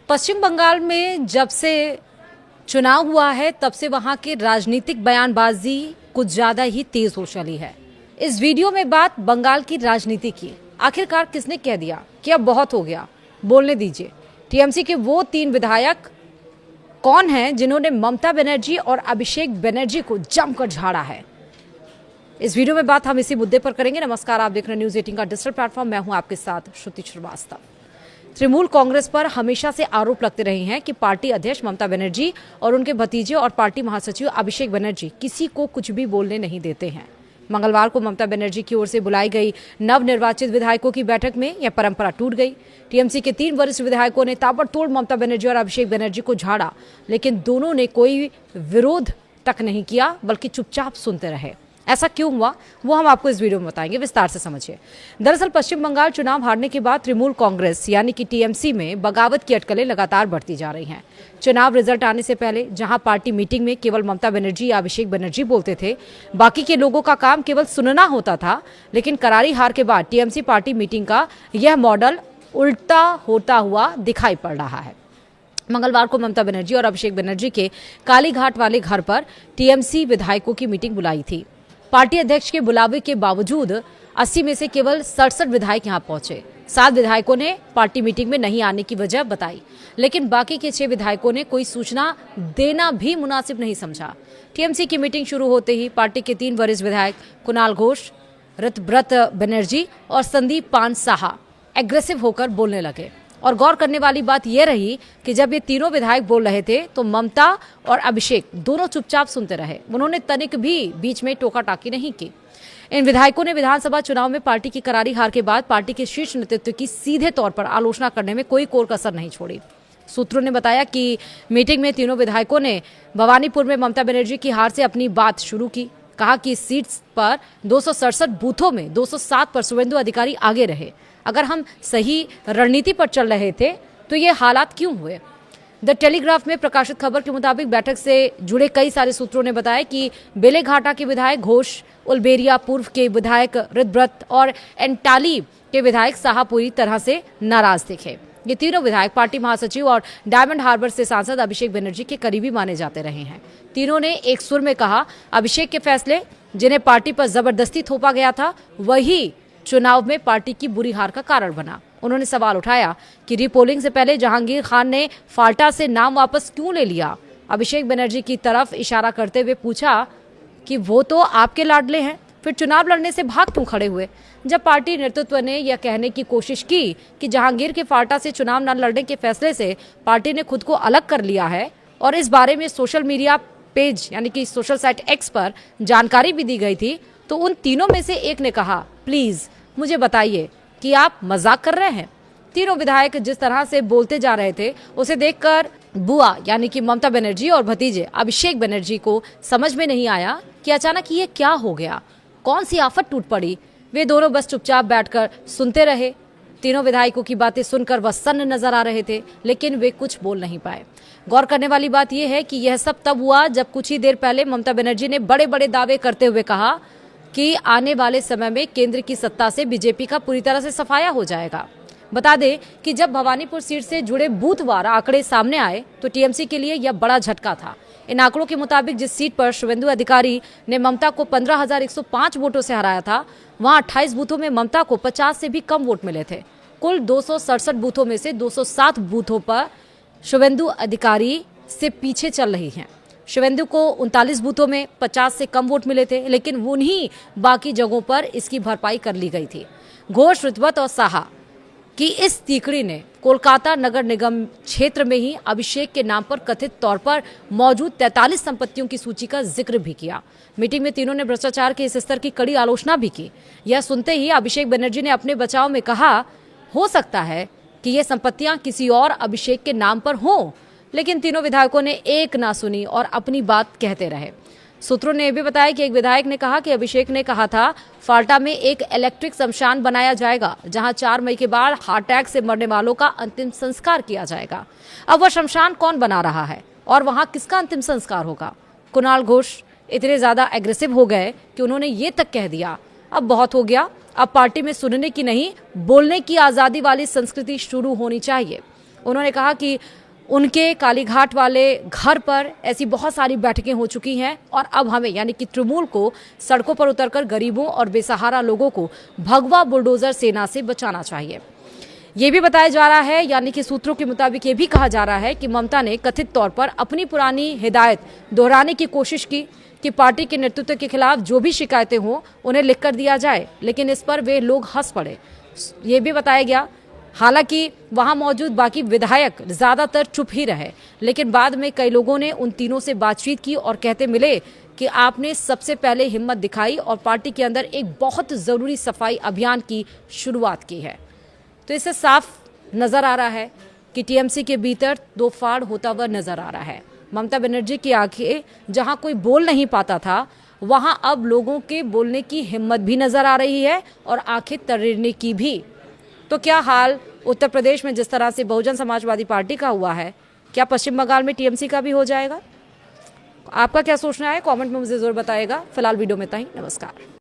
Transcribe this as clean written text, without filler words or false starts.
पश्चिम बंगाल में जब से चुनाव हुआ है तब से वहां की राजनीतिक बयानबाजी कुछ ज्यादा ही तेज हो चली है। इस वीडियो में बात बंगाल की राजनीति की। आखिरकार किसने कह दिया कि अब बहुत हो गया, बोलने दीजिए। टीएमसी के वो 3 विधायक कौन हैं जिन्होंने ममता बनर्जी और अभिषेक बनर्जी को जमकर झाड़ा है? इस वीडियो में बात हम इसी मुद्दे पर करेंगे। नमस्कार, आप देख रहे हैं न्यूज 18 का डिजिटल प्लेटफॉर्म। मैं हूं आपके साथ श्रुति श्रीवास्तव। तृणमूल कांग्रेस पर हमेशा से आरोप लगते रहे हैं कि पार्टी अध्यक्ष ममता बनर्जी और उनके भतीजे और पार्टी महासचिव अभिषेक बनर्जी किसी को कुछ भी बोलने नहीं देते हैं। मंगलवार को ममता बनर्जी की ओर से बुलाई गई नवनिर्वाचित विधायकों की बैठक में यह परंपरा टूट गई। टीएमसी के 3 वरिष्ठ विधायकों ने ताबड़तोड़ ममता बनर्जी और अभिषेक बनर्जी को झाड़ा, लेकिन दोनों ने कोई विरोध तक नहीं किया, बल्कि चुपचाप सुनते रहे। ऐसा क्यों हुआ वो हम आपको इस वीडियो में बताएंगे, विस्तार से समझिए। दरअसल पश्चिम बंगाल चुनाव हारने के बाद तृणमूल कांग्रेस यानी कि टीएमसी में बगावत की अटकलें लगातार बढ़ती जा रही हैं। चुनाव रिजल्ट आने से पहले जहां पार्टी मीटिंग में केवल ममता बनर्जी या अभिषेक बनर्जी बोलते थे, बाकी के लोगों का काम केवल सुनना होता था, लेकिन करारी हार के बाद टीएमसी पार्टी मीटिंग का यह मॉडल उल्टा होता हुआ दिखाई पड़ रहा है। मंगलवार को ममता बनर्जी और अभिषेक बनर्जी के कालीघाट वाले घर पर टीएमसी विधायकों की मीटिंग बुलाई थी। पार्टी अध्यक्ष के बुलावे के बावजूद 80 में से केवल 67 विधायक यहां पहुंचे। 7 विधायकों ने पार्टी मीटिंग में नहीं आने की वजह बताई, लेकिन बाकी के 6 विधायकों ने कोई सूचना देना भी मुनासिब नहीं समझा। टीएमसी की मीटिंग शुरू होते ही पार्टी के 3 वरिष्ठ विधायक कुणाल घोष, ऋतव्रत बनर्जी और संदीप पान साहा एग्रेसिव होकर बोलने लगे। और गौर करने वाली बात यह रही कि जब ये तीनों विधायक बोल रहे थे तो ममता और अभिषेक दोनों चुपचाप सुनते रहे। उन्होंने तनिक भी बीच में टोका टाकी नहीं की। इन विधायकों ने विधानसभा चुनाव में पार्टी की करारी हार के बाद पार्टी के शीर्ष नेतृत्व की सीधे तौर पर आलोचना करने में कोई कोर कसर नहीं छोड़ी। सूत्रों ने बताया कि मीटिंग में तीनों विधायकों ने भवानीपुर में ममता बनर्जी की हार से अपनी बात शुरू की। कहा कि इस सीट पर 267 बूथों में 207 पर शुवेंदु अधिकारी आगे रहे। अगर हम सही रणनीति पर चल रहे थे तो ये हालात क्यों हुए? द टेलीग्राफ में प्रकाशित खबर के मुताबिक बैठक से जुड़े कई सारे सूत्रों ने बताया कि बेलेघाटा के विधायक घोष, उलबेरिया पूर्व के विधायक ऋतव्रत और एंटाली के विधायक साहा पूरी तरह से नाराज दिखे। ये तीनों विधायक पार्टी महासचिव और डायमंड हार्बर से सांसद अभिषेक बनर्जी के करीबी माने जाते रहे हैं। तीनों ने एक सुर में कहा, अभिषेक के फैसले जिन्हें पार्टी पर जबरदस्ती थोपा गया था वही चुनाव में पार्टी की बुरी हार का कारण बना। उन्होंने सवाल उठाया कि रीपोलिंग से पहले जहांगीर खान ने फाल्टा से नाम वापस क्यों ले लिया। अभिषेक बनर्जी की तरफ इशारा करते हुए पूछा कि वो तो आपके लाडले हैं, फिर चुनाव लड़ने से भाग क्यों खड़े हुए? जब पार्टी नेतृत्व ने यह कहने की कोशिश की कि जहांगीर के फाल्टा से चुनाव न लड़ने के फैसले से पार्टी ने खुद को अलग कर लिया है और इस बारे में सोशल मीडिया पेज यानी कि सोशल साइट एक्स पर जानकारी भी दी गई थी, तो उन तीनों में से एक ने कहा, प्लीज मुझे बताइए कि आप मजाक कर रहे हैं। तीनों विधायक जिस तरह से बोलते जा रहे थे उसे देखकर बुआ यानी कि ममता बनर्जी और भतीजे अभिषेक बनर्जी को समझ में नहीं आया कि अचानक ये क्या हो गया, कौन सी आफत टूट पड़ी। वे दोनों बस चुपचाप बैठकर सुनते रहे। तीनों विधायकों की बातें सुनकर वह सन्न नजर आ रहे थे, लेकिन वे कुछ बोल नहीं पाए। गौर करने वाली बात यह है कि यह सब तब हुआ जब कुछ ही देर पहले ममता बनर्जी ने बड़े बड़े दावे करते हुए कहा कि आने वाले समय में केंद्र की सत्ता से बीजेपी का पूरी तरह से सफाया हो जाएगा। बता दें कि जब भवानीपुर सीट से जुड़े बूथवार आंकड़े सामने आए तो टीएमसी के लिए यह बड़ा झटका था। इन आंकड़ों के मुताबिक जिस सीट पर शुवेंदु अधिकारी ने ममता को 15,105 वोटों से हराया था, वहां 28 बूथों में ममता को 50 से भी कम वोट मिले थे। कुल 267 बूथों में से 207 बूथों पर शुवेंदु अधिकारी से पीछे चल रही हैं। शुवेंदु को 39 बूथों में 50 से कम वोट मिले थे, लेकिन उन्हीं बाकी जगहों पर इसकी भरपाई कर ली गई थी। घोष, ऋतव्रत और साहा की इस तीकड़ी ने कोलकाता नगर निगम क्षेत्र में ही अभिषेक के नाम पर कथित तौर पर मौजूद 43 संपत्तियों की सूची का जिक्र भी किया। मीटिंग में तीनों ने भ्रष्टाचार के इस स्तर की कड़ी आलोचना भी की। यह सुनते ही अभिषेक बनर्जी ने अपने बचाव में कहा, हो सकता है कि ये संपत्तियां किसी और अभिषेक के नाम पर हों, लेकिन तीनों विधायकों ने एक ना सुनी और अपनी बात कहते रहे। सूत्रों ने भी बताया कि एक विधायक ने कहा कि अभिषेक ने कहा था फाल्टा में एक इलेक्ट्रिक शमशान बनाया जाएगा जहां 4 मई के बाद हार्ट अटैक से मरने वालों का अंतिम संस्कार किया जाएगा। अब वह शमशान कौन बना रहा है और वहां किसका अंतिम संस्कार होगा? कुणाल घोष इतने ज्यादा एग्रेसिव हो गए कि उन्होंने ये तक कह दिया, अब बहुत हो गया, अब पार्टी में सुनने की नहीं बोलने की आजादी वाली संस्कृति शुरू होनी चाहिए। उन्होंने कहा कि उनके कालीघाट वाले घर पर ऐसी बहुत सारी बैठकें हो चुकी हैं और अब हमें यानी कि तृणमूल को सड़कों पर उतरकर गरीबों और बेसहारा लोगों को भगवा बुलडोजर सेना से बचाना चाहिए। ये भी बताया जा रहा है, यानी कि सूत्रों के मुताबिक ये भी कहा जा रहा है कि ममता ने कथित तौर पर अपनी पुरानी हिदायत दोहराने की कोशिश की कि पार्टी के नेतृत्व के खिलाफ जो भी शिकायतें हों उन्हें लिख कर दिया जाए, लेकिन इस पर वे लोग हंस पड़े। ये भी बताया गया, हालांकि वहां मौजूद बाकी विधायक ज्यादातर चुप ही रहे, लेकिन बाद में कई लोगों ने उन तीनों से बातचीत की और कहते मिले कि आपने सबसे पहले हिम्मत दिखाई और पार्टी के अंदर एक बहुत जरूरी सफाई अभियान की शुरुआत की है। तो इससे साफ नजर आ रहा है कि टीएमसी के भीतर दो फाड़ होता हुआ नजर आ रहा है। ममता बनर्जी की आंखें जहां कोई बोल नहीं पाता था, वहां अब लोगों के बोलने की हिम्मत भी नजर आ रही है और आंखें तरेरने की भी। तो क्या हाल उत्तर प्रदेश में जिस तरह से बहुजन समाजवादी पार्टी का हुआ है, क्या पश्चिम बंगाल में टीएमसी का भी हो जाएगा? आपका क्या सोचना है? कमेंट में मुझे जरूर बताइएगा। फिलहाल वीडियो में इतना ही। नमस्कार।